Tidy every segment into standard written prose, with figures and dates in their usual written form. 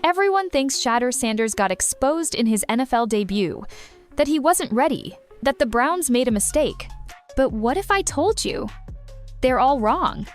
Everyone thinks Shadur Sanders got exposed in his NFL debut, that he wasn't ready, that the Browns made a mistake. But what if I told you? They're all wrong.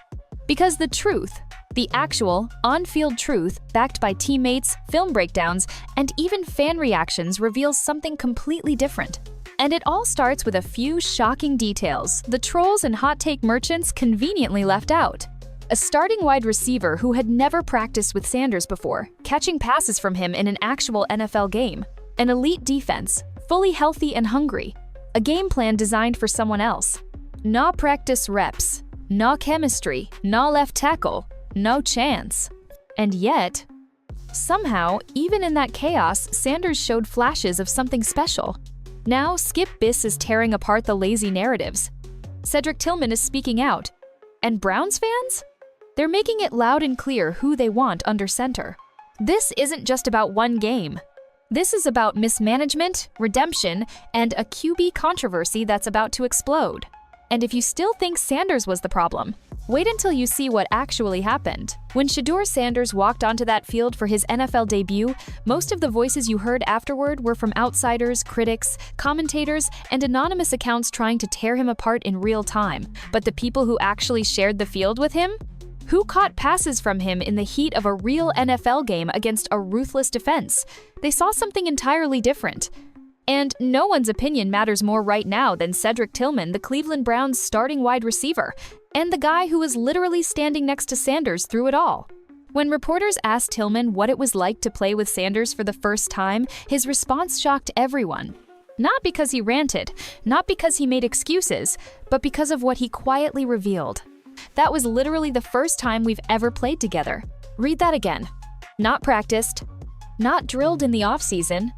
Because the truth, the actual, on-field truth, backed by teammates, film breakdowns, and even fan reactions reveals something completely different. And it all starts with a few shocking details the trolls and hot take merchants conveniently left out. A starting wide receiver who had never practiced with Sanders before, catching passes from him in an actual NFL game. An elite defense, fully healthy and hungry. A game plan designed for someone else. No practice reps, no chemistry, no left tackle, no chance. And yet, somehow, even in that chaos, Sanders showed flashes of something special. Now, Skip Bis is tearing apart the lazy narratives. Cedric Tillman is speaking out. And Browns fans? They're making it loud and clear who they want under center. This isn't just about one game. This is about mismanagement, redemption, and a QB controversy that's about to explode. And if you still think Sanders was the problem, wait until you see what actually happened. When Shadur Sanders walked onto that field for his NFL debut, most of the voices you heard afterward were from outsiders, critics, commentators, and anonymous accounts trying to tear him apart in real time. But the people who actually shared the field with him? Who caught passes from him in the heat of a real NFL game against a ruthless defense? They saw something entirely different. And no one's opinion matters more right now than Cedric Tillman, the Cleveland Browns' starting wide receiver, and the guy who was literally standing next to Sanders through it all. When reporters asked Tillman what it was like to play with Sanders for the first time, his response shocked everyone. Not because he ranted, not because he made excuses, but because of what he quietly revealed. That was literally the first time we've ever played together. Read that again. Not practiced, not drilled in the offseason,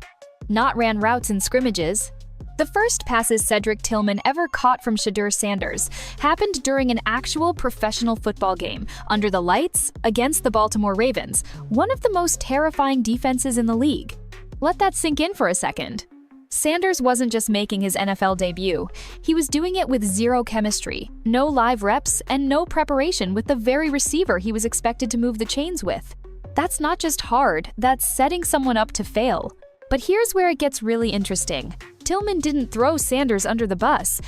not ran routes in scrimmages. The first passes Cedric Tillman ever caught from Shadur Sanders happened during an actual professional football game, under the lights, against the Baltimore Ravens, one of the most terrifying defenses in the league. Let that sink in for a second. Sanders wasn't just making his NFL debut, he was doing it with zero chemistry, no live reps, and no preparation with the very receiver he was expected to move the chains with. That's not just hard, that's setting someone up to fail. But here's where it gets really interesting. Tillman didn't throw Sanders under the bus.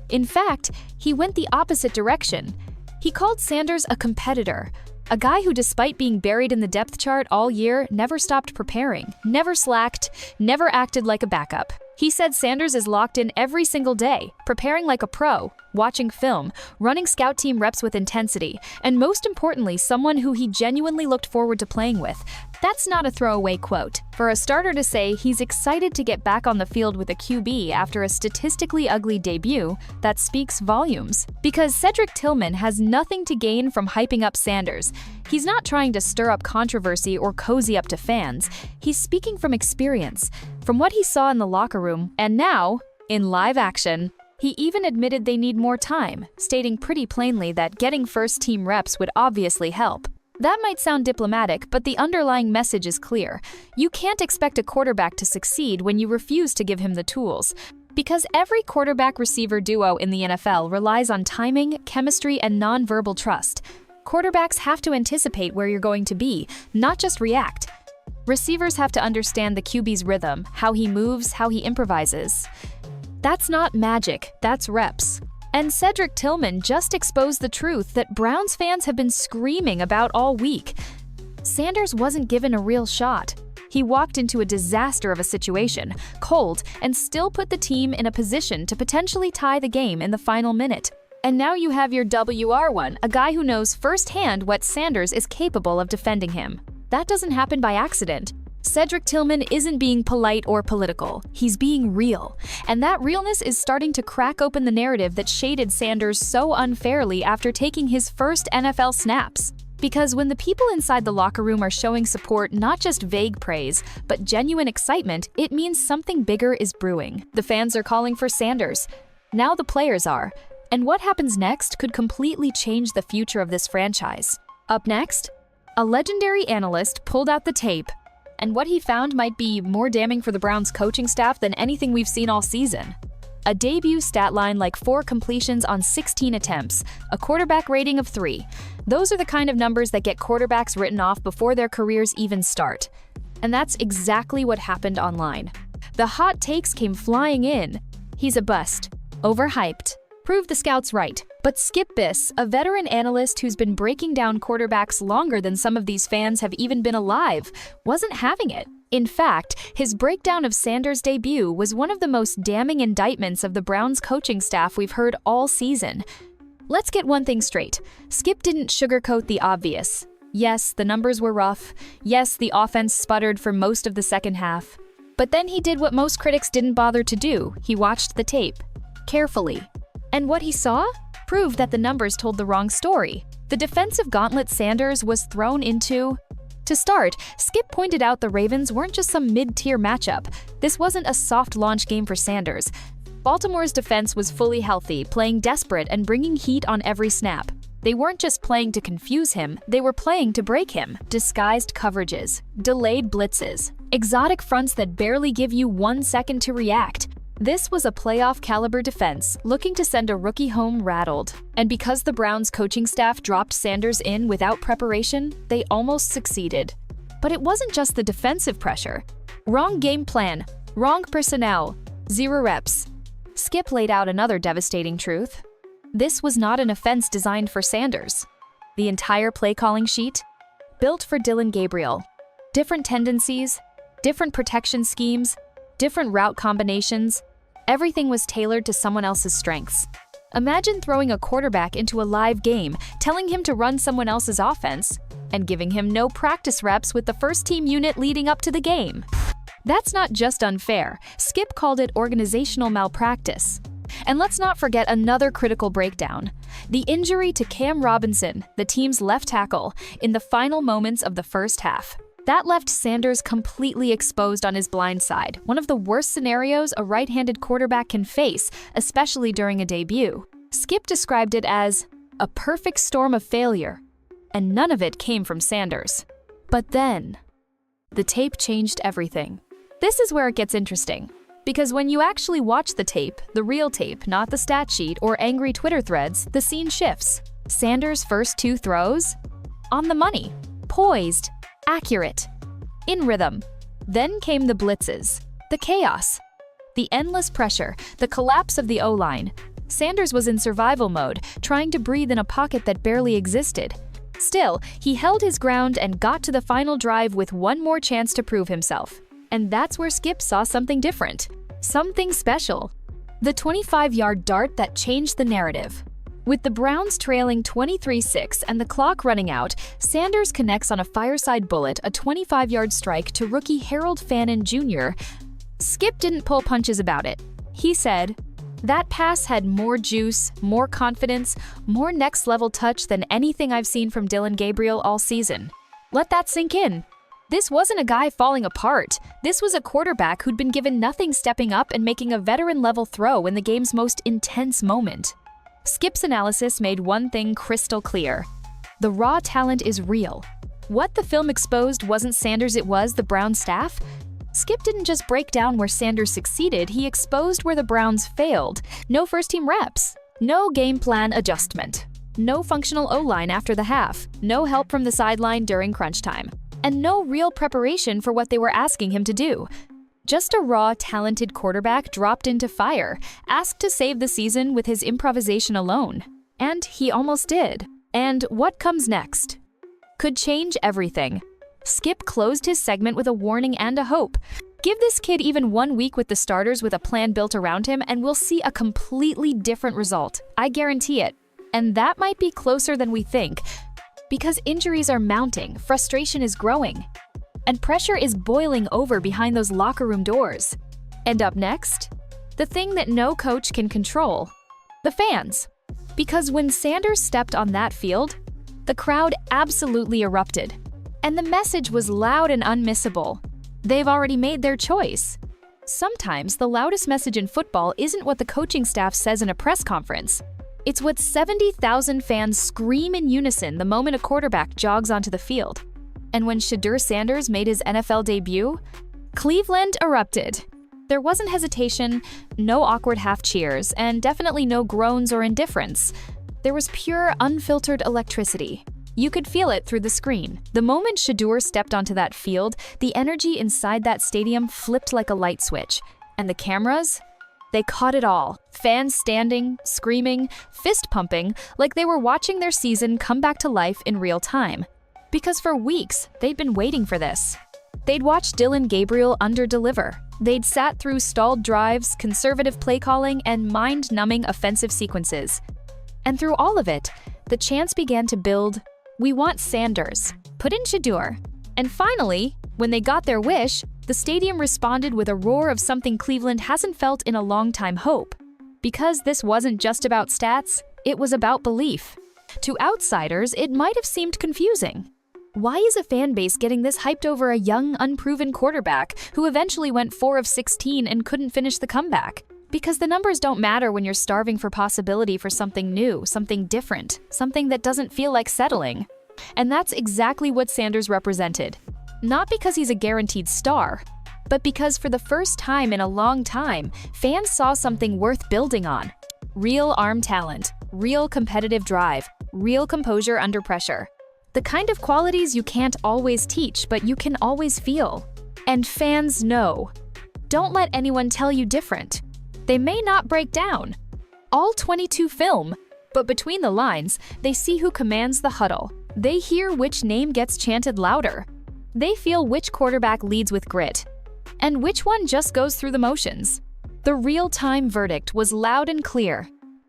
In fact, he went the opposite direction. He called Sanders a competitor, a guy who, despite being buried in the depth chart all year, never stopped preparing, never slacked, never acted like a backup. He said Sanders is locked in every single day, preparing like a pro, watching film, running scout team reps with intensity, and most importantly, someone who he genuinely looked forward to playing with. That's not a throwaway quote. For a starter to say he's excited to get back on the field with a QB after a statistically ugly debut, that speaks volumes. Because Cedric Tillman has nothing to gain from hyping up Sanders. He's not trying to stir up controversy or cozy up to fans. He's speaking from experience, from what he saw in the locker room, and now, in live action. He even admitted they need more time, stating pretty plainly that getting first-team reps would obviously help. That might sound diplomatic, but the underlying message is clear. You can't expect a quarterback to succeed when you refuse to give him the tools. Because every quarterback-receiver duo in the NFL relies on timing, chemistry, and non-verbal trust. Quarterbacks have to anticipate where you're going to be, not just react. Receivers have to understand the QB's rhythm, how he moves, how he improvises. That's not magic, that's reps. And Cedric Tillman just exposed the truth that Browns fans have been screaming about all week. Sanders wasn't given a real shot. He walked into a disaster of a situation, cold, and still put the team in a position to potentially tie the game in the final minute. And now you have your WR1, a guy who knows firsthand what Sanders is capable of defending him. That doesn't happen by accident. Cedric Tillman isn't being polite or political, he's being real. And that realness is starting to crack open the narrative that shaded Sanders so unfairly after taking his first NFL snaps. Because when the people inside the locker room are showing support, not just vague praise, but genuine excitement, it means something bigger is brewing. The fans are calling for Sanders. Now the players are. And what happens next could completely change the future of this franchise. Up next, a legendary analyst pulled out the tape, and what he found might be more damning for the Browns coaching staff than anything we've seen all season. A debut stat line like 4 completions on 16 attempts, a quarterback rating of 3. Those are the kind of numbers that get quarterbacks written off before their careers even start. And that's exactly what happened online. The hot takes came flying in. He's a bust. Overhyped. Proved the scouts right. But Skip Bis, a veteran analyst who's been breaking down quarterbacks longer than some of these fans have even been alive, wasn't having it. In fact, his breakdown of Sanders' debut was one of the most damning indictments of the Browns coaching staff we've heard all season. Let's get one thing straight. Skip didn't sugarcoat the obvious. Yes, the numbers were rough. Yes, the offense sputtered for most of the second half. But then he did what most critics didn't bother to do. He watched the tape. Carefully. And what he saw? Proved that the numbers told the wrong story. The defensive gauntlet Sanders was thrown into. To start, Skip pointed out the Ravens weren't just some mid-tier matchup. This wasn't a soft launch game for Sanders. Baltimore's defense was fully healthy, playing desperate and bringing heat on every snap. They weren't just playing to confuse him, they were playing to break him. Disguised coverages, delayed blitzes, exotic fronts that barely give you 1 second to react. This was a playoff-caliber defense, looking to send a rookie home rattled. And because the Browns' coaching staff dropped Sanders in without preparation, they almost succeeded. But it wasn't just the defensive pressure. Wrong game plan, wrong personnel, 0 reps. Skip laid out another devastating truth. This was not an offense designed for Sanders. The entire play-calling sheet? Built for Dillon Gabriel. Different tendencies, different protection schemes, different route combinations. Everything was tailored to someone else's strengths. Imagine throwing a quarterback into a live game, telling him to run someone else's offense, and giving him no practice reps with the first-team unit leading up to the game. That's not just unfair. Skip called it organizational malpractice. And let's not forget another critical breakdown. The injury to Cam Robinson, the team's left tackle, in the final moments of the first half. That left Sanders completely exposed on his blind side, one of the worst scenarios a right-handed quarterback can face, especially during a debut. Skip described it as a perfect storm of failure, and none of it came from Sanders. But then, the tape changed everything. This is where it gets interesting. Because when you actually watch the tape, the real tape, not the stat sheet or angry Twitter threads, the scene shifts. Sanders' first 2 throws? On the money. Poised. Accurate. In rhythm. Then came the blitzes. The chaos. The endless pressure. The collapse of the O-line. Sanders was in survival mode, trying to breathe in a pocket that barely existed. Still, he held his ground and got to the final drive with one more chance to prove himself. And that's where Skip saw something different. Something special. The 25-yard dart that changed the narrative. With the Browns trailing 23-6 and the clock running out, Sanders connects on a fireside bullet, a 25-yard strike to rookie Harold Fannin Jr. Skip didn't pull punches about it. He said, "That pass had more juice, more confidence, more next-level touch than anything I've seen from Dillon Gabriel all season." Let that sink in. This wasn't a guy falling apart. This was a quarterback who'd been given nothing stepping up and making a veteran-level throw in the game's most intense moment. Skip's analysis made one thing crystal clear. The raw talent is real. What the film exposed wasn't Sanders, it was the Browns staff. Skip didn't just break down where Sanders succeeded, he exposed where the Browns failed. No first-team reps. No game plan adjustment. No functional O-line after the half. No help from the sideline during crunch time. And no real preparation for what they were asking him to do. Just a raw, talented quarterback dropped into fire, asked to save the season with his improvisation alone. And he almost did. And what comes next could change everything. Skip closed his segment with a warning and a hope. Give this kid even 1 week with the starters with a plan built around him and we'll see a completely different result. I guarantee it. And that might be closer than we think. Because injuries are mounting, frustration is growing, and pressure is boiling over behind those locker room doors. And up next, the thing that no coach can control, the fans. Because when Sanders stepped on that field, the crowd absolutely erupted. And the message was loud and unmissable. They've already made their choice. Sometimes the loudest message in football isn't what the coaching staff says in a press conference. It's what 70,000 fans scream in unison the moment a quarterback jogs onto the field. And when Shadur Sanders made his NFL debut, Cleveland erupted. There wasn't hesitation, no awkward half cheers, and definitely no groans or indifference. There was pure, unfiltered electricity. You could feel it through the screen. The moment Shadur stepped onto that field, the energy inside that stadium flipped like a light switch. And the cameras? They caught it all. Fans standing, screaming, fist-pumping, like they were watching their season come back to life in real time. Because for weeks, they'd been waiting for this. They'd watched Dillon Gabriel under-deliver. They'd sat through stalled drives, conservative play calling, and mind-numbing offensive sequences. And through all of it, the chants began to build. We want Sanders. Put in Shedeur. And finally, when they got their wish, the stadium responded with a roar of something Cleveland hasn't felt in a long time: hope. Because this wasn't just about stats, it was about belief. To outsiders, it might have seemed confusing. Why is a fan base getting this hyped over a young, unproven quarterback who eventually went 4 of 16 and couldn't finish the comeback? Because the numbers don't matter when you're starving for possibility for something new, something different, something that doesn't feel like settling. And that's exactly what Sanders represented. Not because he's a guaranteed star, but because for the first time in a long time, fans saw something worth building on. Real arm talent, real competitive drive, real composure under pressure. The kind of qualities you can't always teach, but you can always feel. And fans know. Don't let anyone tell you different. They may not break down. All 22 film, but between the lines, they see who commands the huddle. They hear which name gets chanted louder. They feel which quarterback leads with grit, and which one just goes through the motions. The real-time verdict was loud and clear.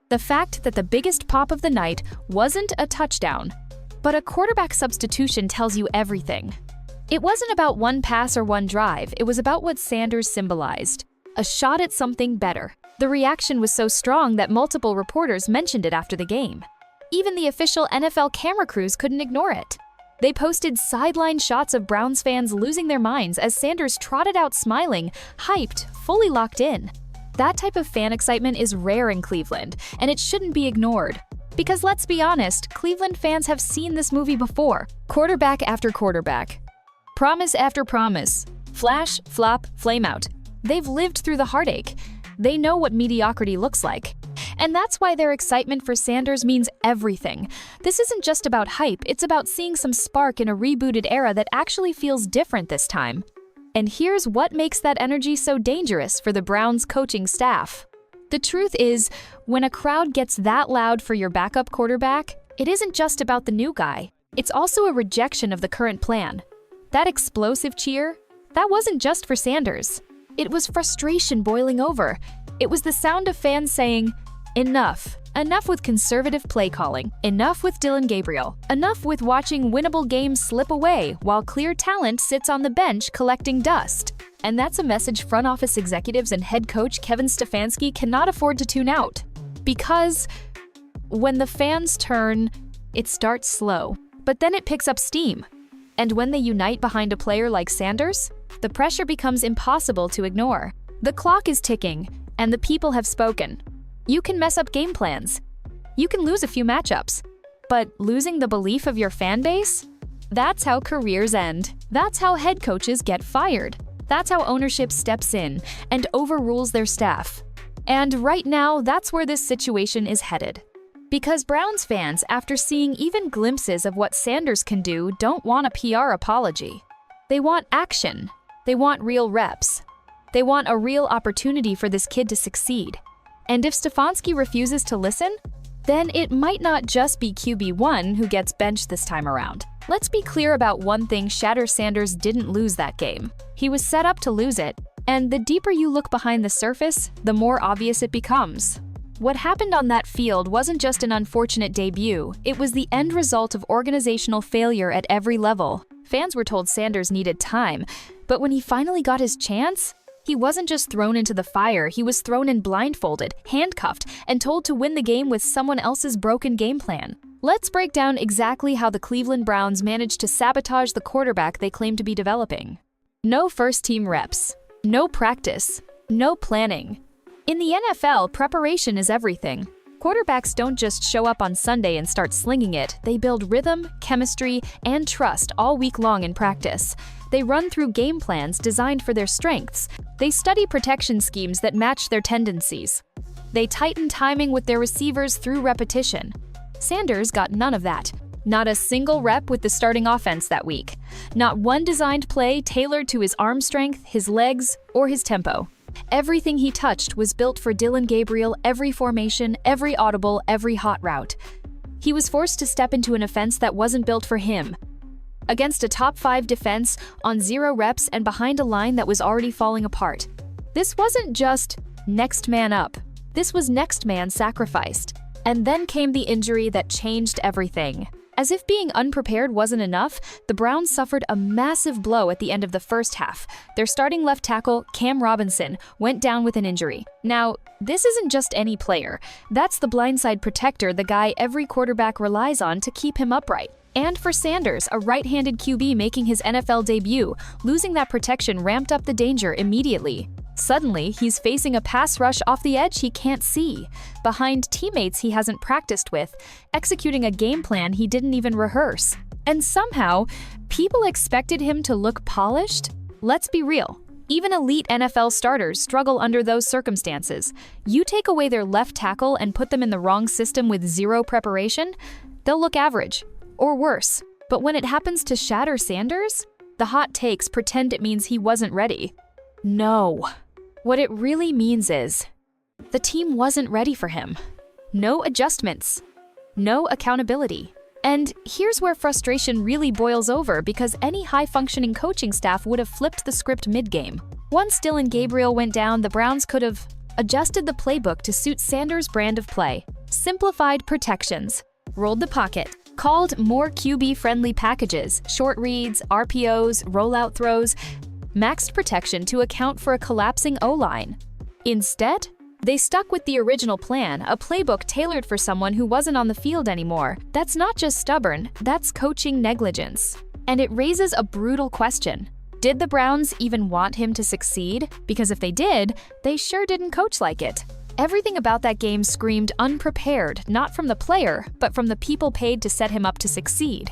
The fact that the biggest pop of the night wasn't a touchdown, but a quarterback substitution tells you everything. It wasn't about one pass or one drive, it was about what Sanders symbolized. A shot at something better. The reaction was so strong that multiple reporters mentioned it after the game. Even the official NFL camera crews couldn't ignore it. They posted sideline shots of Browns fans losing their minds as Sanders trotted out smiling, hyped, fully locked in. That type of fan excitement is rare in Cleveland, and it shouldn't be ignored. Because let's be honest, Cleveland fans have seen this movie before. Quarterback after quarterback. Promise after promise. Flash, flop, flame out. They've lived through the heartache. They know what mediocrity looks like. And that's why their excitement for Sanders means everything. This isn't just about hype, it's about seeing some spark in a rebooted era that actually feels different this time. And here's what makes that energy so dangerous for the Browns coaching staff. The truth is, when a crowd gets that loud for your backup quarterback, it isn't just about the new guy. It's also a rejection of the current plan. That explosive cheer, that wasn't just for Sanders. It was frustration boiling over. It was the sound of fans saying, enough. Enough with conservative play calling. Enough with Dillon Gabriel. Enough with watching winnable games slip away while clear talent sits on the bench collecting dust. And that's a message front office executives and head coach Kevin Stefanski cannot afford to tune out. Because when the fans turn, it starts slow, but then it picks up steam. And when they unite behind a player like Sanders, the pressure becomes impossible to ignore. The clock is ticking, and the people have spoken. You can mess up game plans. You can lose a few matchups. But losing the belief of your fan base? That's how careers end. That's how head coaches get fired. That's how ownership steps in and overrules their staff. And right now, that's where this situation is headed. Because Browns fans, after seeing even glimpses of what Sanders can do, don't want a PR apology. They want action. They want real reps. They want a real opportunity for this kid to succeed. And if Stefanski refuses to listen, then it might not just be QB1 who gets benched this time around. Let's be clear about one thing: Shadur Sanders didn't lose that game. He was set up to lose it, and the deeper you look behind the surface, the more obvious it becomes. What happened on that field wasn't just an unfortunate debut, it was the end result of organizational failure at every level. Fans were told Sanders needed time, but when he finally got his chance, he wasn't just thrown into the fire, he was thrown in blindfolded, handcuffed, and told to win the game with someone else's broken game plan. Let's break down exactly how the Cleveland Browns managed to sabotage the quarterback they claim to be developing. No first-team reps, no practice, no planning. In the NFL, preparation is everything. Quarterbacks don't just show up on Sunday and start slinging it. They build rhythm, chemistry, and trust all week long in practice. They run through game plans designed for their strengths. They study protection schemes that match their tendencies. They tighten timing with their receivers through repetition. Sanders got none of that. Not a single rep with the starting offense that week. Not one designed play tailored to his arm strength, his legs, or his tempo. Everything he touched was built for Dillon Gabriel, every formation, every audible, every hot route. He was forced to step into an offense that wasn't built for him. Against a top 5 defense, on 0 reps and behind a line that was already falling apart. This wasn't just next man up. This was next man sacrificed. And then came the injury that changed everything. As if being unprepared wasn't enough, the Browns suffered a massive blow at the end of the first half. Their starting left tackle, Cam Robinson, went down with an injury. Now, this isn't just any player. That's the blindside protector, the guy every quarterback relies on to keep him upright. And for Sanders, a right-handed QB making his NFL debut, losing that protection ramped up the danger immediately. Suddenly, he's facing a pass rush off the edge he can't see, behind teammates he hasn't practiced with, executing a game plan he didn't even rehearse. And somehow, people expected him to look polished? Let's be real. Even elite NFL starters struggle under those circumstances. You take away their left tackle and put them in the wrong system with 0 preparation, they'll look average, or worse. But when it happens to Shadur Sanders, the hot takes pretend it means he wasn't ready. No. What it really means is, the team wasn't ready for him. No adjustments. No accountability. And here's where frustration really boils over, because any high-functioning coaching staff would have flipped the script mid-game. Once Dillon Gabriel went down, the Browns could have adjusted the playbook to suit Sanders' brand of play. Simplified protections. Rolled the pocket. Called more QB-friendly packages, short reads, RPOs, rollout throws, maxed protection to account for a collapsing O-line. Instead, they stuck with the original plan, a playbook tailored for someone who wasn't on the field anymore. That's not just stubborn, that's coaching negligence. And it raises a brutal question. Did the Browns even want him to succeed? Because if they did, they sure didn't coach like it. Everything about that game screamed unprepared, not from the player, but from the people paid to set him up to succeed.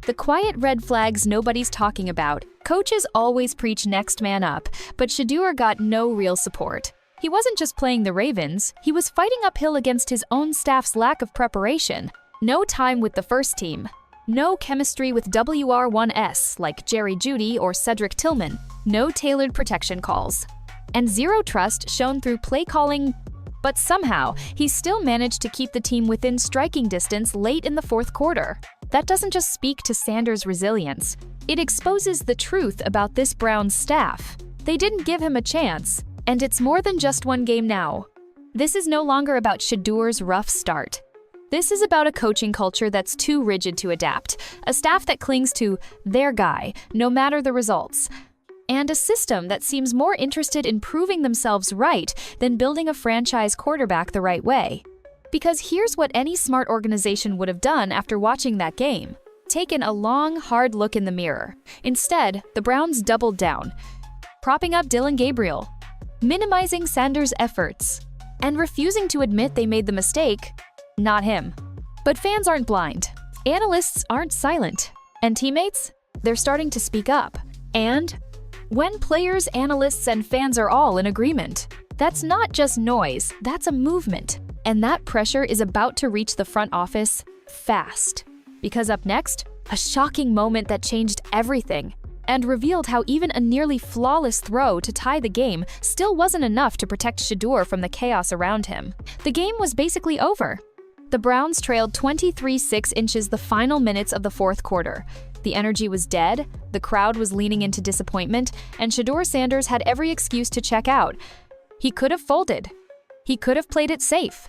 The quiet red flags nobody's talking about. Coaches always preach next man up, but Shedeur got no real support. He wasn't just playing the Ravens, he was fighting uphill against his own staff's lack of preparation. No time with the first team. No chemistry with WR1S like Jerry Jeudy or Cedric Tillman. No tailored protection calls. And 0 trust shown through play calling. But somehow, he still managed to keep the team within striking distance late in the 4th quarter. That doesn't just speak to Sanders' resilience. It exposes the truth about this Browns staff. They didn't give him a chance, and it's more than just one game now. This is no longer about Shedeur's rough start. This is about a coaching culture that's too rigid to adapt, a staff that clings to their guy, no matter the results, and a system that seems more interested in proving themselves right than building a franchise quarterback the right way. Because here's what any smart organization would have done after watching that game. Taken a long, hard look in the mirror. Instead, the Browns doubled down, propping up Dillon Gabriel, minimizing Sanders' efforts, and refusing to admit they made the mistake, not him. But fans aren't blind. Analysts aren't silent. And teammates? They're starting to speak up. And when players, analysts, and fans are all in agreement, that's not just noise, that's a movement. And that pressure is about to reach the front office fast. Because up next, a shocking moment that changed everything and revealed how even a nearly flawless throw to tie the game still wasn't enough to protect Shedeur from the chaos around him. The game was basically over. The Browns trailed 23-6 inches the final minutes of the 4th quarter. The energy was dead, the crowd was leaning into disappointment, and Shadur Sanders had every excuse to check out. He could have folded. He could have played it safe.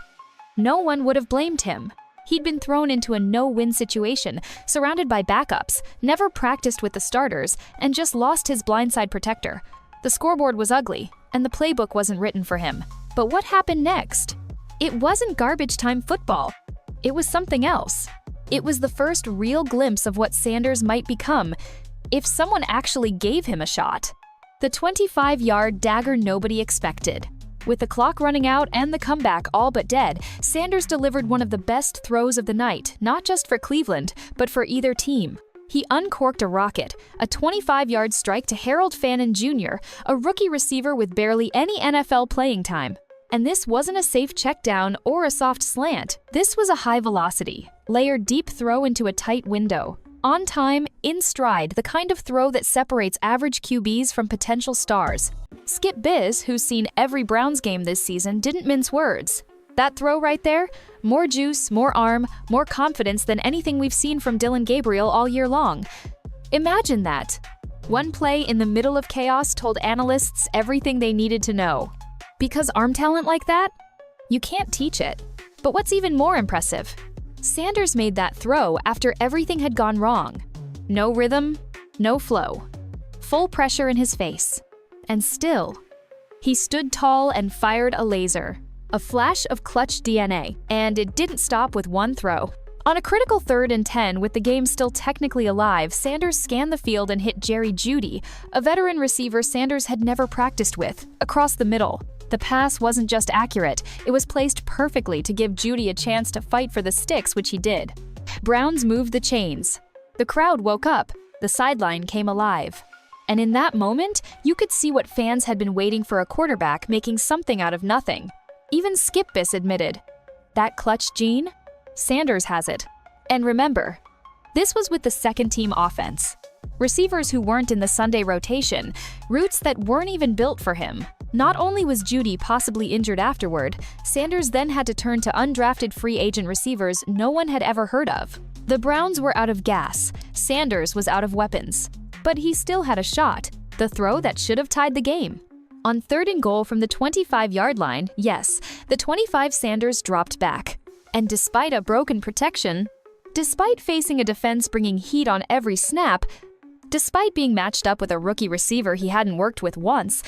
No one would have blamed him. He'd been thrown into a no-win situation, surrounded by backups, never practiced with the starters, and just lost his blindside protector. The scoreboard was ugly, and the playbook wasn't written for him. But what happened next? It wasn't garbage time football. It was something else. It was the first real glimpse of what Sanders might become if someone actually gave him a shot. The 25-yard dagger nobody expected. With the clock running out and the comeback all but dead, Sanders delivered one of the best throws of the night, not just for Cleveland, but for either team. He uncorked a rocket, a 25-yard strike to Harold Fannin Jr., a rookie receiver with barely any NFL playing time. And this wasn't a safe check down or a soft slant. This was a high velocity, layered deep throw into a tight window. On time, in stride, the kind of throw that separates average QBs from potential stars. Skip Bis, who's seen every Browns game this season, didn't mince words. That throw right there? More juice, more arm, more confidence than anything we've seen from Dillon Gabriel all year long. Imagine that. One play in the middle of chaos told analysts everything they needed to know. Because arm talent like that? You can't teach it. But what's even more impressive? Sanders made that throw after everything had gone wrong. No rhythm, no flow. Full pressure in his face. And still, he stood tall and fired a laser. A flash of clutch DNA, and it didn't stop with one throw. On a critical 3rd and 10, with the game still technically alive, Sanders scanned the field and hit Jerry Jeudy, a veteran receiver Sanders had never practiced with, across the middle. The pass wasn't just accurate, it was placed perfectly to give Jeudy a chance to fight for the sticks, which he did. Browns moved the chains. The crowd woke up. The sideline came alive. And in that moment, you could see what fans had been waiting for, a quarterback making something out of nothing. Even Skip Bis admitted, that clutch gene? Sanders has it. And remember, this was with the second-team offense. Receivers who weren't in the Sunday rotation, routes that weren't even built for him. Not only was Jeudy possibly injured afterward, Sanders then had to turn to undrafted free agent receivers no one had ever heard of. The Browns were out of gas. Sanders was out of weapons. But he still had a shot, the throw that should have tied the game. On 3rd and goal from the 25-yard line, yes, the 25 Sanders dropped back. And despite a broken protection, despite facing a defense bringing heat on every snap, despite being matched up with a rookie receiver he hadn't worked with once,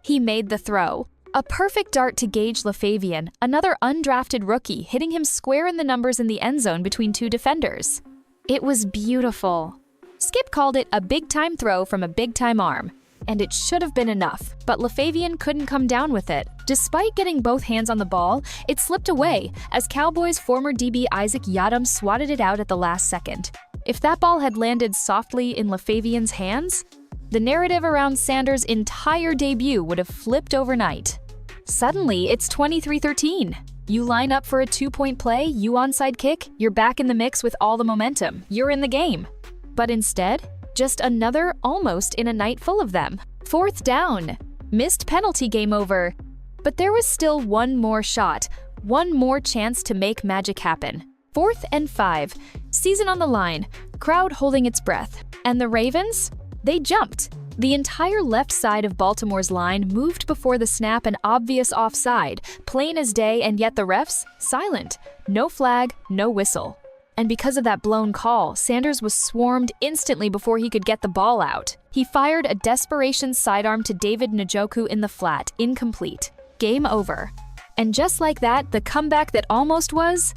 he made the throw. A perfect dart to Gage LaFavian, another undrafted rookie, hitting him square in the numbers in the end zone between two defenders. It was beautiful. Skip called it a big-time throw from a big-time arm. And it should have been enough, but LaFavian couldn't come down with it. Despite getting both hands on the ball, it slipped away as Cowboys' former DB Isaac Yiadom swatted it out at the last second. If that ball had landed softly in LaFavian's hands, the narrative around Sanders' entire debut would have flipped overnight. Suddenly, it's 23-13. You line up for a 2-point play, you onside kick, you're back in the mix with all the momentum, you're in the game. But instead, just another almost in a night full of them. 4th down. Missed penalty, game over. But there was still one more shot, one more chance to make magic happen. 4th and 5. Season on the line. Crowd holding its breath. And the Ravens? They jumped. The entire left side of Baltimore's line moved before the snap, an obvious offside, plain as day, and yet the refs? Silent. No flag, no whistle. And because of that blown call, Sanders was swarmed instantly before he could get the ball out. He fired a desperation sidearm to David Njoku in the flat, incomplete. Game over. And just like that, the comeback that almost was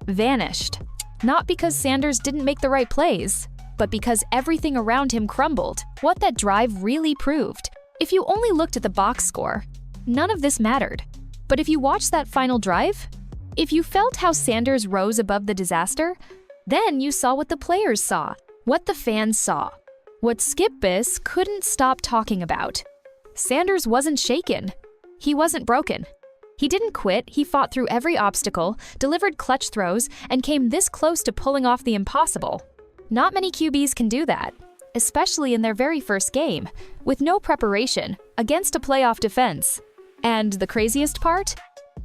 vanished. Not because Sanders didn't make the right plays, but because everything around him crumbled. What that drive really proved. If you only looked at the box score, none of this mattered. But if you watched that final drive, if you felt how Sanders rose above the disaster, then you saw what the players saw, what the fans saw, what Skip Bis couldn't stop talking about. Sanders wasn't shaken. He wasn't broken. He didn't quit, he fought through every obstacle, delivered clutch throws, and came this close to pulling off the impossible. Not many QBs can do that, especially in their very first game, with no preparation, against a playoff defense. And the craziest part?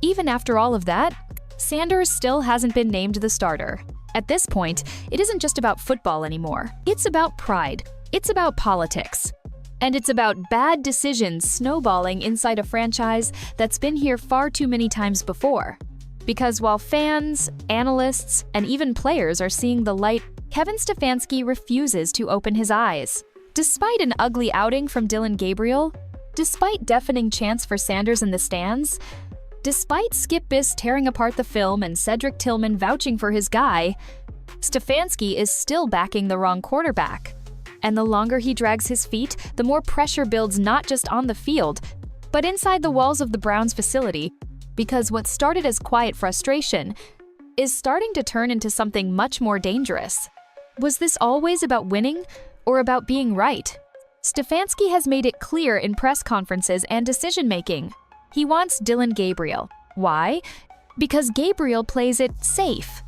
Even after all of that, Sanders still hasn't been named the starter. At this point, it isn't just about football anymore. It's about pride. It's about politics. And it's about bad decisions snowballing inside a franchise that's been here far too many times before. Because while fans, analysts, and even players are seeing the light, Kevin Stefanski refuses to open his eyes. Despite an ugly outing from Dillon Gabriel, despite deafening chants for Sanders in the stands, despite Skip Bis tearing apart the film and Cedric Tillman vouching for his guy, Stefanski is still backing the wrong quarterback. And the longer he drags his feet, the more pressure builds not just on the field, but inside the walls of the Browns facility, because what started as quiet frustration is starting to turn into something much more dangerous. Was this always about winning or about being right? Stefanski has made it clear in press conferences and decision-making. He wants Dillon Gabriel. Why? Because Gabriel plays it safe.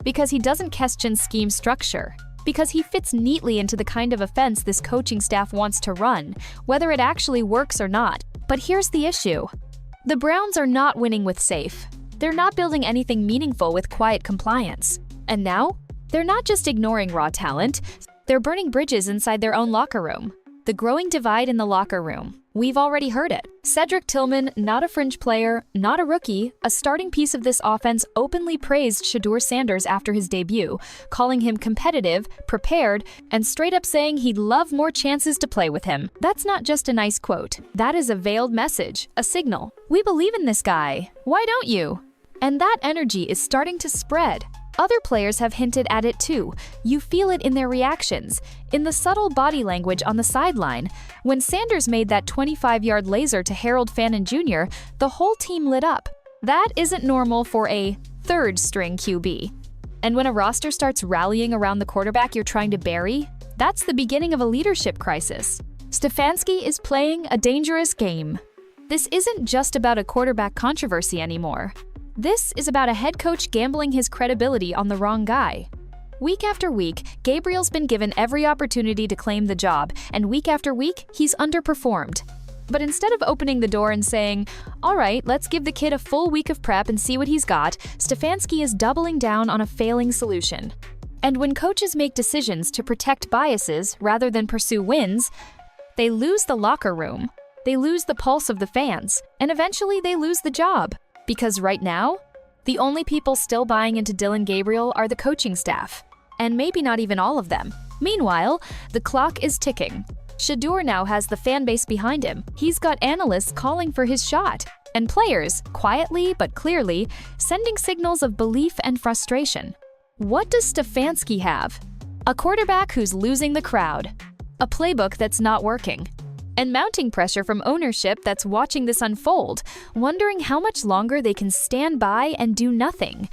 Because he doesn't question scheme structure. Because he fits neatly into the kind of offense this coaching staff wants to run, whether it actually works or not. But here's the issue. The Browns are not winning with safe. They're not building anything meaningful with quiet compliance. And now, they're not just ignoring raw talent, they're burning bridges inside their own locker room. The growing divide in the locker room. We've already heard it. Cedric Tillman, not a fringe player, not a rookie, a starting piece of this offense, openly praised Shadur Sanders after his debut, calling him competitive, prepared, and straight up saying he'd love more chances to play with him. That's not just a nice quote. That is a veiled message, a signal. We believe in this guy. Why don't you? And that energy is starting to spread. Other players have hinted at it too. You feel it in their reactions, in the subtle body language on the sideline. When Sanders made that 25-yard laser to Harold Fannin Jr., the whole team lit up. That isn't normal for a third-string QB. And when a roster starts rallying around the quarterback you're trying to bury, that's the beginning of a leadership crisis. Stefanski is playing a dangerous game. This isn't just about a quarterback controversy anymore. This is about a head coach gambling his credibility on the wrong guy. Week after week, Gabriel's been given every opportunity to claim the job, and week after week, he's underperformed. But instead of opening the door and saying, all right, let's give the kid a full week of prep and see what he's got, Stefanski is doubling down on a failing solution. And when coaches make decisions to protect biases rather than pursue wins, they lose the locker room, they lose the pulse of the fans, and eventually they lose the job. Because right now, the only people still buying into Dillon Gabriel are the coaching staff. And maybe not even all of them. Meanwhile, the clock is ticking. Shedeur now has the fan base behind him. He's got analysts calling for his shot. And players, quietly but clearly, sending signals of belief and frustration. What does Stefanski have? A quarterback who's losing the crowd. A playbook that's not working. And mounting pressure from ownership that's watching this unfold, wondering how much longer they can stand by and do nothing.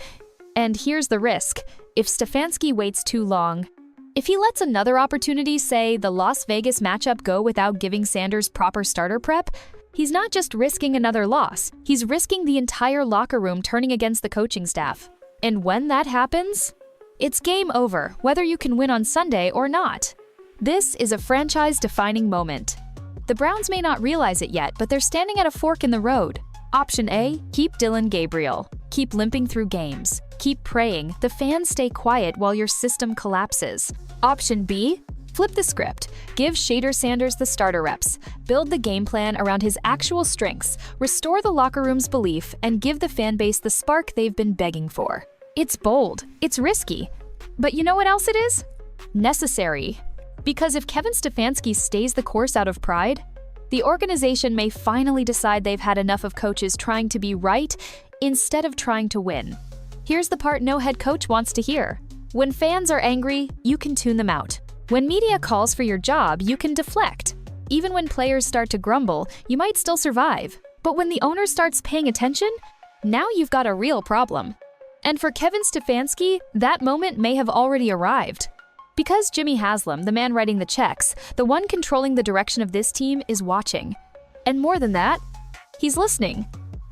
And here's the risk. If Stefanski waits too long, if he lets another opportunity, say the Las Vegas matchup, go without giving Sanders proper starter prep, he's not just risking another loss, he's risking the entire locker room turning against the coaching staff. And when that happens, it's game over, whether you can win on Sunday or not. This is a franchise-defining moment. The Browns may not realize it yet, but they're standing at a fork in the road. Option A, keep Dillon Gabriel. Keep limping through games. Keep praying the fans stay quiet while your system collapses. Option B, flip the script. Give Shadur Sanders the starter reps. Build the game plan around his actual strengths. Restore the locker room's belief and give the fan base the spark they've been begging for. It's bold. It's risky. But you know what else it is? Necessary. Because if Kevin Stefanski stays the course out of pride, the organization may finally decide they've had enough of coaches trying to be right instead of trying to win. Here's the part no head coach wants to hear. When fans are angry, you can tune them out. When media calls for your job, you can deflect. Even when players start to grumble, you might still survive. But when the owner starts paying attention, now you've got a real problem. And for Kevin Stefanski, that moment may have already arrived. Because Jimmy Haslam, the man writing the checks, the one controlling the direction of this team, is watching. And more than that, he's listening.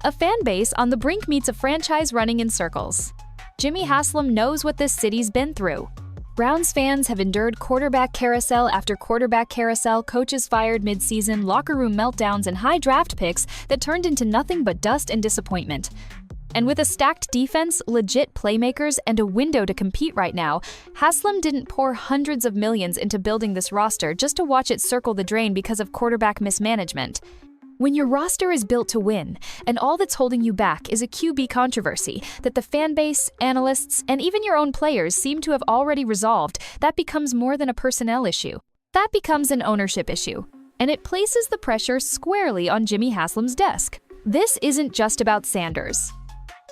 A fan base on the brink meets a franchise running in circles. Jimmy Haslam knows what this city's been through. Browns fans have endured quarterback carousel after quarterback carousel, coaches fired mid-season, locker room meltdowns, and high draft picks that turned into nothing but dust and disappointment. And with a stacked defense, legit playmakers, and a window to compete right now, Haslam didn't pour hundreds of millions into building this roster just to watch it circle the drain because of quarterback mismanagement. When your roster is built to win, and all that's holding you back is a QB controversy that the fan base, analysts, and even your own players seem to have already resolved, that becomes more than a personnel issue. That becomes an ownership issue. And it places the pressure squarely on Jimmy Haslam's desk. This isn't just about Sanders.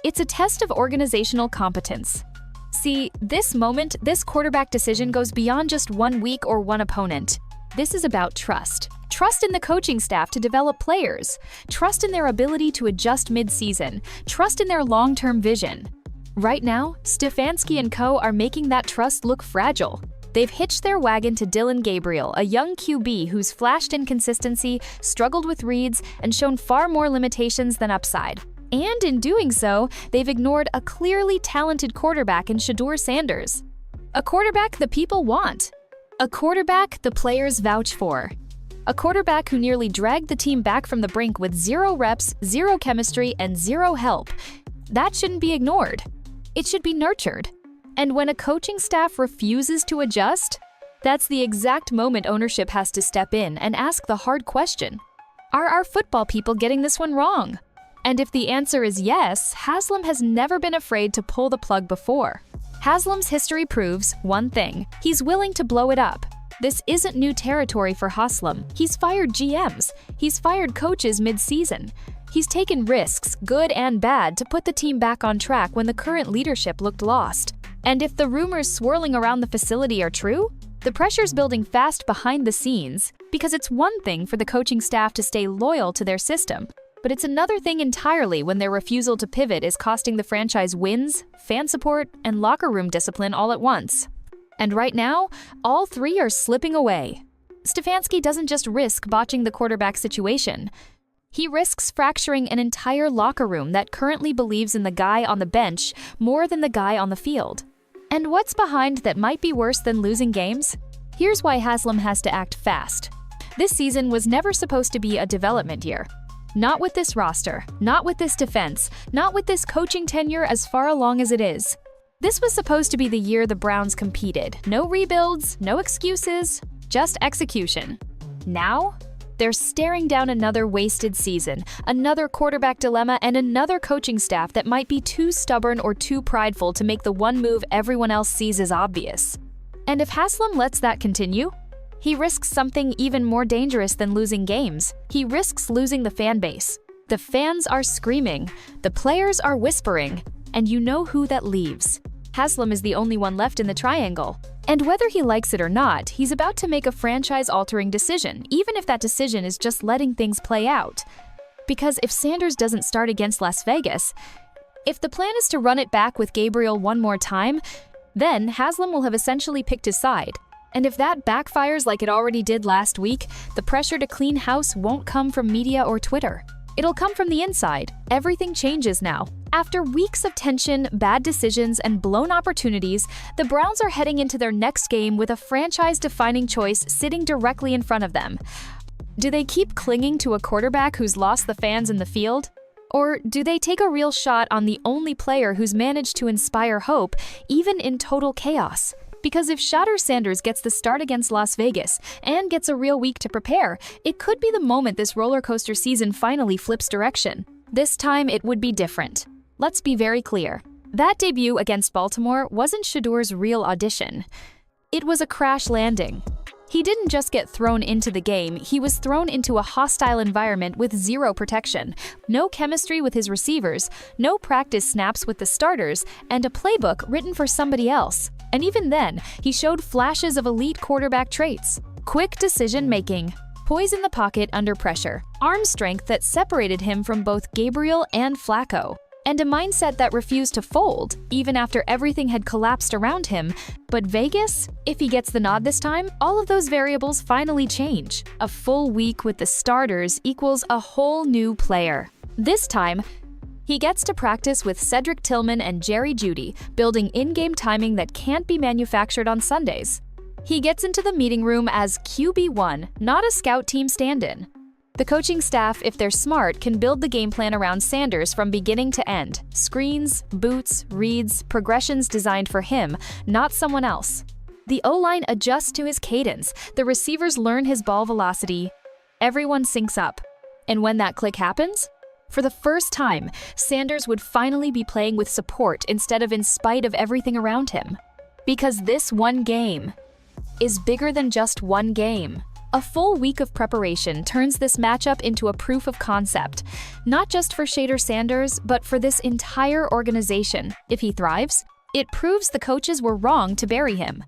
It's a test of organizational competence. See, this moment, this quarterback decision goes beyond just 1 week or one opponent. This is about trust. Trust in the coaching staff to develop players. Trust in their ability to adjust mid-season. Trust in their long-term vision. Right now, Stefanski and co. are making that trust look fragile. They've hitched their wagon to Dillon Gabriel, a young QB who's flashed inconsistency, struggled with reads, and shown far more limitations than upside. And in doing so, they've ignored a clearly talented quarterback in Shadur Sanders. A quarterback the people want. A quarterback the players vouch for. A quarterback who nearly dragged the team back from the brink with 0 reps, 0 chemistry, and 0 help. That shouldn't be ignored. It should be nurtured. And when a coaching staff refuses to adjust, that's the exact moment ownership has to step in and ask the hard question. Are our football people getting this one wrong? And if the answer is yes, Haslam has never been afraid to pull the plug before. Haslam's history proves one thing: he's willing to blow it up. This isn't new territory for Haslam. He's fired GMs. He's fired coaches mid-season. He's taken risks, good and bad, to put the team back on track when the current leadership looked lost. And if the rumors swirling around the facility are true, the pressure's building fast behind the scenes, because it's one thing for the coaching staff to stay loyal to their system, but it's another thing entirely when their refusal to pivot is costing the franchise wins, fan support, and locker room discipline all at once. And right now, all three are slipping away. Stefanski doesn't just risk botching the quarterback situation. He risks fracturing an entire locker room that currently believes in the guy on the bench more than the guy on the field. And what's behind that might be worse than losing games? Here's why Haslam has to act fast. This season was never supposed to be a development year. Not with this roster, not with this defense, not with this coaching tenure as far along as it is. This was supposed to be the year the Browns competed. No rebuilds, no excuses, just execution. Now, they're staring down another wasted season, another quarterback dilemma, and another coaching staff that might be too stubborn or too prideful to make the one move everyone else sees as obvious. And if Haslam lets that continue, he risks something even more dangerous than losing games. He risks losing the fan base. The fans are screaming, the players are whispering, and you know who that leaves. Haslam is the only one left in the triangle. And whether he likes it or not, he's about to make a franchise-altering decision, even if that decision is just letting things play out. Because if Sanders doesn't start against Las Vegas, if the plan is to run it back with Gabriel one more time, then Haslam will have essentially picked his side. And if that backfires like it already did last week, the pressure to clean house won't come from media or Twitter. It'll come from the inside. Everything changes now. After weeks of tension, bad decisions, and blown opportunities, the Browns are heading into their next game with a franchise-defining choice sitting directly in front of them. Do they keep clinging to a quarterback who's lost the fans in the field? Or do they take a real shot on the only player who's managed to inspire hope, even in total chaos? Because if Shadur Sanders gets the start against Las Vegas and gets a real week to prepare, it could be the moment this roller coaster season finally flips direction. This time, it would be different. Let's be very clear. That debut against Baltimore wasn't Shedur's real audition. It was a crash landing. He didn't just get thrown into the game, he was thrown into a hostile environment with zero protection, no chemistry with his receivers, no practice snaps with the starters, and a playbook written for somebody else. And even then, he showed flashes of elite quarterback traits. Quick decision-making, poise in the pocket under pressure, arm strength that separated him from both Gabriel and Flacco, and a mindset that refused to fold, even after everything had collapsed around him. But Vegas? If he gets the nod this time, all of those variables finally change. A full week with the starters equals a whole new player. This time, he gets to practice with Cedric Tillman and Jerry Jeudy, building in-game timing that can't be manufactured on Sundays. He gets into the meeting room as QB1, not a scout team stand-in. The coaching staff, if they're smart, can build the game plan around Sanders from beginning to end. Screens, boots, reads, progressions designed for him, not someone else. The O-line adjusts to his cadence, the receivers learn his ball velocity, everyone syncs up. And when that click happens, for the first time, Sanders would finally be playing with support instead of in spite of everything around him. Because this one game is bigger than just one game. A full week of preparation turns this matchup into a proof of concept, not just for Shadur Sanders, but for this entire organization. If he thrives, it proves the coaches were wrong to bury him.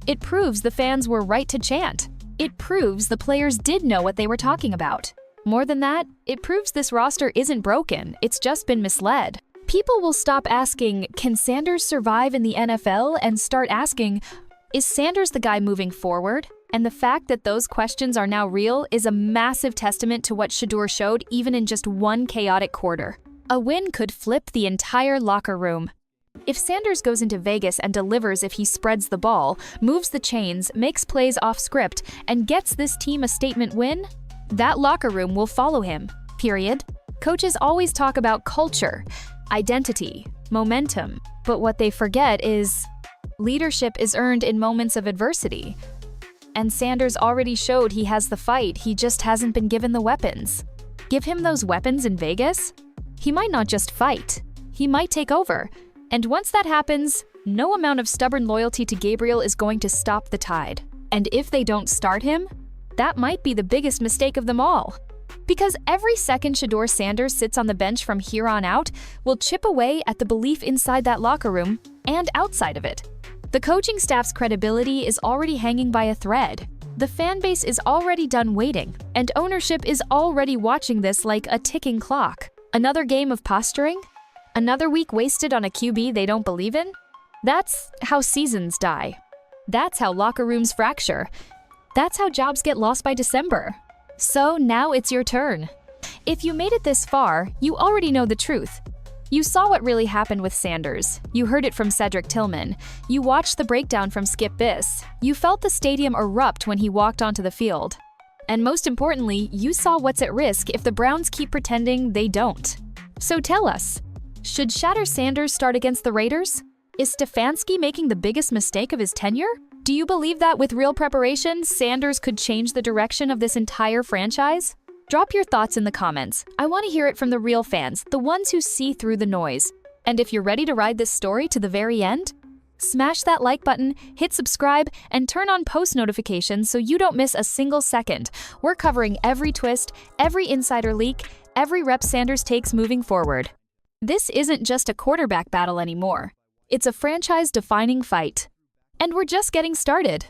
It proves the fans were right to chant. It proves the players did know what they were talking about. More than that, it proves this roster isn't broken, it's just been misled. People will stop asking, can Sanders survive in the NFL, and start asking, Is Sanders the guy moving forward? And the fact that those questions are now real is a massive testament to what Shadur showed even in just one chaotic quarter. A win could flip the entire locker room. If Sanders goes into Vegas and delivers if he spreads the ball, moves the chains, makes plays off script, and gets this team a statement win, that locker room will follow him, period. Coaches always talk about culture, identity, momentum, but what they forget is leadership is earned in moments of adversity. And Sanders already showed he has the fight, he just hasn't been given the weapons. Give him those weapons in Vegas? He might not just fight, he might take over. And once that happens, no amount of stubborn loyalty to Gabriel is going to stop the tide. And if they don't start him, that might be the biggest mistake of them all. Because every second Shadur Sanders sits on the bench from here on out will chip away at the belief inside that locker room and outside of it. The coaching staff's credibility is already hanging by a thread. The fan base is already done waiting, and ownership is already watching this like a ticking clock. Another game of posturing? Another week wasted on a QB they don't believe in? That's how seasons die. That's how locker rooms fracture. That's how jobs get lost by December. So now it's your turn. If you made it this far, you already know the truth. You saw what really happened with Sanders. You heard it from Cedric Tillman. You watched the breakdown from Skip Bis. You felt the stadium erupt when he walked onto the field. And most importantly, you saw what's at risk if the Browns keep pretending they don't. So tell us, should Shadur Sanders start against the Raiders? Is Stefanski making the biggest mistake of his tenure? Do you believe that with real preparation, Sanders could change the direction of this entire franchise? Drop your thoughts in the comments. I want to hear it from the real fans, the ones who see through the noise. And if you're ready to ride this story to the very end, smash that like button, hit subscribe, and turn on post notifications so you don't miss a single second. We're covering every twist, every insider leak, every rep Sanders takes moving forward. This isn't just a quarterback battle anymore. It's a franchise-defining fight. And we're just getting started.